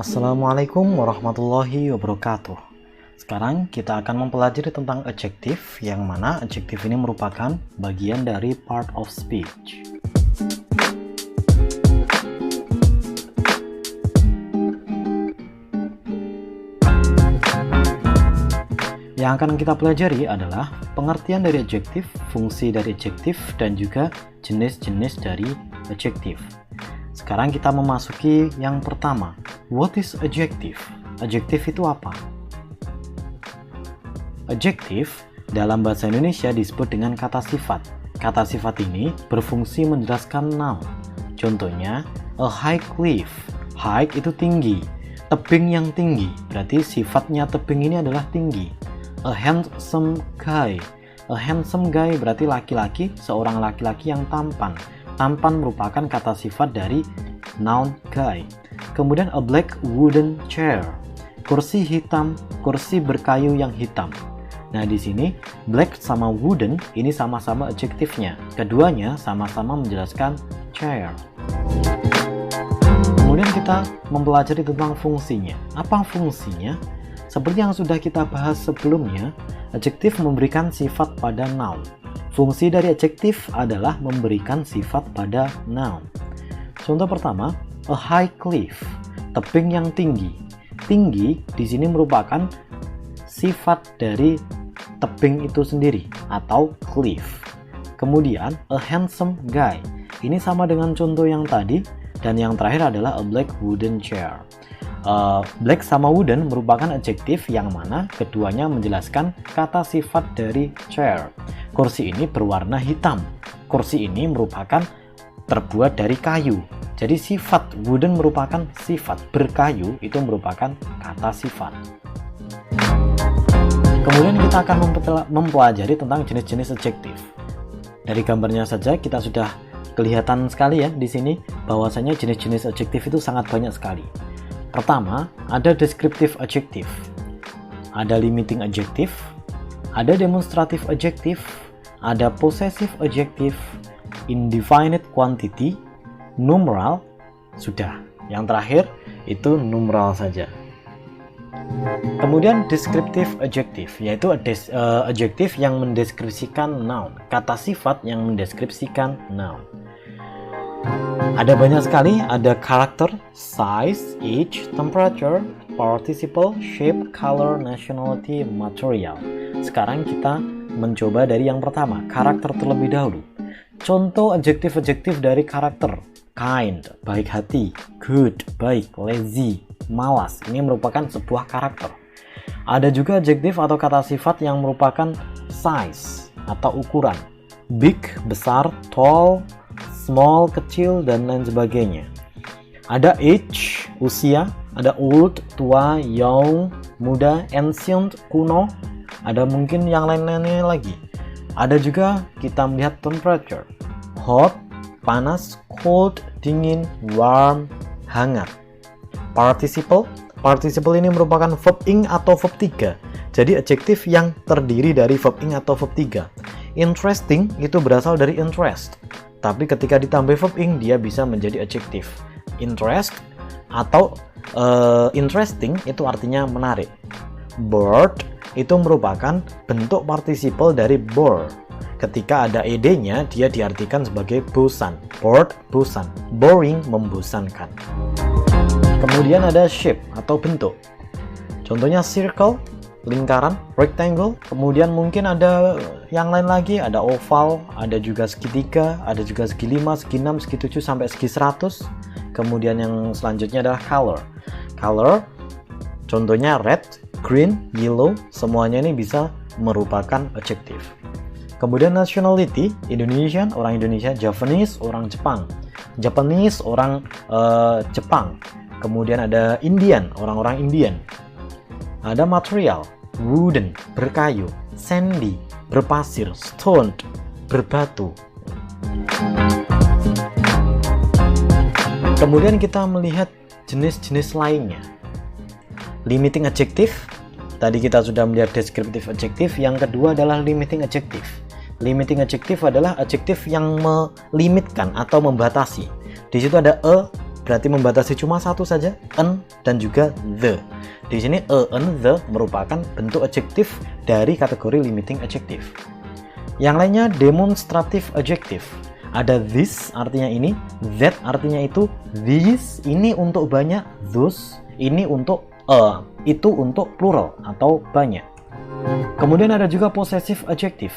Assalamualaikum warahmatullahi wabarakatuh. Sekarang kita akan mempelajari tentang adjektif, yang mana adjektif ini merupakan bagian dari part of speech. Yang akan kita pelajari adalah pengertian dari adjektif, fungsi dari adjektif, dan juga jenis-jenis dari adjektif. Sekarang kita memasuki yang pertama. What is adjective? Adjektif itu apa? Adjektif dalam bahasa Indonesia disebut dengan kata sifat. Kata sifat ini berfungsi menjelaskan noun. Contohnya, a high cliff. High itu tinggi. Tebing yang tinggi. Berarti sifatnya tebing ini adalah tinggi. A handsome guy. A handsome guy berarti laki-laki, seorang laki-laki yang tampan. Tampan merupakan kata sifat dari noun guy. Kemudian a black wooden chair. Kursi hitam, kursi berkayu yang hitam. Nah, di sini black sama wooden ini sama-sama adjektifnya. Keduanya sama-sama menjelaskan chair. Kemudian kita mempelajari tentang fungsinya. Apa fungsinya? Seperti yang sudah kita bahas sebelumnya, adjektif memberikan sifat pada noun. Fungsi dari adjektif adalah memberikan sifat pada noun. Contoh pertama, a high cliff, tebing yang tinggi. Tinggi di sini merupakan sifat dari tebing itu sendiri atau cliff. Kemudian, a handsome guy. Ini sama dengan contoh yang tadi, dan yang terakhir adalah a black wooden chair. Black sama wooden merupakan adjektif yang mana keduanya menjelaskan kata sifat dari chair. Kursi ini berwarna hitam. Kursi ini merupakan terbuat dari kayu. Jadi sifat wooden merupakan sifat, berkayu itu merupakan kata sifat. Kemudian kita akan mempelajari tentang jenis-jenis adjektif. Dari gambarnya saja kita sudah kelihatan sekali ya di sini bahwasanya jenis-jenis adjektif itu sangat banyak sekali. Pertama, ada descriptive adjective, ada limiting adjective, ada demonstrative adjective, ada possessive adjective, indefinite quantity, numeral, sudah. Yang terakhir itu numeral saja. Kemudian descriptive adjective, yaitu adjektif yang mendeskripsikan noun, kata sifat yang mendeskripsikan noun. Ada banyak sekali, ada karakter, size, age, temperature, participle, shape, color, nationality, material. Sekarang kita mencoba dari yang pertama, karakter terlebih dahulu. Contoh adjektif-adjektif dari karakter: kind, baik hati; good, baik; lazy, malas. Ini merupakan sebuah karakter. Ada juga adjektif atau kata sifat yang merupakan size atau ukuran: big, besar; tall, small, kecil, dan lain sebagainya. Ada age, usia; ada old, tua; young, muda; ancient, kuno. Ada mungkin yang lain-lainnya lagi. Ada juga kita melihat temperature: hot, panas; cold, dingin; warm, hangat. Participle ini merupakan verb ing atau verb 3. Jadi adjektif yang terdiri dari verb ing atau verb 3. Interesting itu berasal dari interest, tapi ketika ditambah verb ing dia bisa menjadi adjektif. Interest atau interesting itu artinya menarik. Bored itu merupakan bentuk participle dari bore. Ketika ada ed-nya, dia diartikan sebagai bosan. Bored, bosan. Boring, membosankan. Kemudian ada shape atau bentuk. Contohnya circle, lingkaran; rectangle. Kemudian mungkin ada yang lain lagi, ada oval, ada juga segitiga, ada juga segi 5, segi 6, segi 7, sampai segi 100. Kemudian yang selanjutnya adalah color. Color, contohnya red, green, yellow. Semuanya ini bisa merupakan adjektif. Kemudian nationality, Indonesian, orang Indonesia; Japanese, orang Jepang; Japanese, orang Jepang. Kemudian ada Indian, orang-orang Indian. Ada material: wooden, berkayu; sandy, berpasir; stone, berbatu. Kemudian kita melihat jenis-jenis lainnya. Limiting adjective, tadi kita sudah melihat descriptive adjective. Yang kedua adalah limiting adjective. Limiting adjective adalah adjektif yang melimitkan atau membatasi. Di situ ada a, berarti membatasi cuma satu saja, an dan juga the. Di sini a, an, the merupakan bentuk adjektif dari kategori limiting adjective. Yang lainnya demonstrative adjective. Ada this artinya ini, that artinya itu, these ini untuk banyak, those ini untuk itu untuk plural atau banyak. Kemudian ada juga possessive adjective.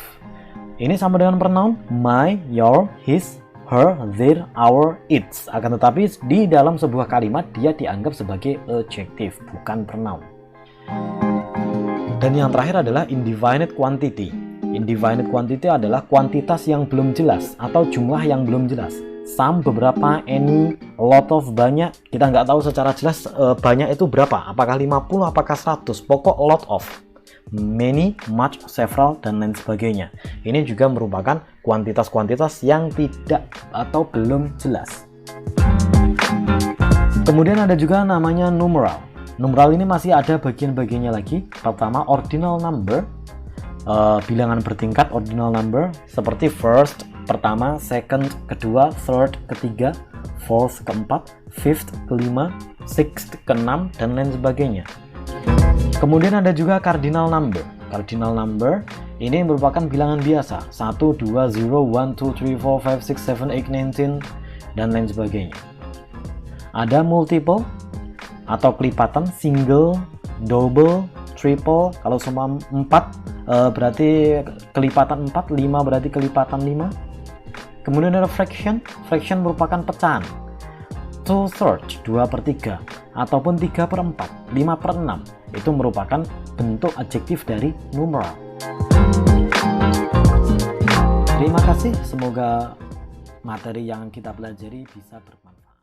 Ini sama dengan pronoun my, your, his, her, their, our, its. Akan tetapi di dalam sebuah kalimat dia dianggap sebagai adjective, bukan pronoun. Dan yang terakhir adalah indefinite quantity. Indefinite quantity adalah kuantitas yang belum jelas atau jumlah yang belum jelas. Some, beberapa, any, a lot of, banyak. Kita nggak tahu secara jelas banyak itu berapa. Apakah 50, apakah 100. Pokok a lot of. Many, much, several, dan lain sebagainya. Ini juga merupakan kuantitas-kuantitas yang tidak atau belum jelas. Kemudian ada juga namanya numeral. Numeral ini masih ada bagian-bagiannya lagi. Pertama, ordinal number. Bilangan bertingkat ordinal number seperti first, pertama, second, kedua, third, ketiga, fourth, keempat, fifth, kelima, sixth, keenam, dan lain sebagainya. Kemudian ada juga cardinal number. Cardinal number ini merupakan bilangan biasa 1, 2, 0, 1, 2, 3, 4, 5, 6, 7, 8, 19, dan lain sebagainya. Ada multiple atau kelipatan, single, double, triple. Kalau semua 4 berarti kelipatan 4, 5 berarti kelipatan 5. Kemudian ada fraction. Fraction merupakan pecahan. 2/3, 2/3, ataupun 3/4, 5/6. Itu merupakan bentuk adjektif dari numeral. Terima kasih, semoga materi yang kita pelajari bisa bermanfaat.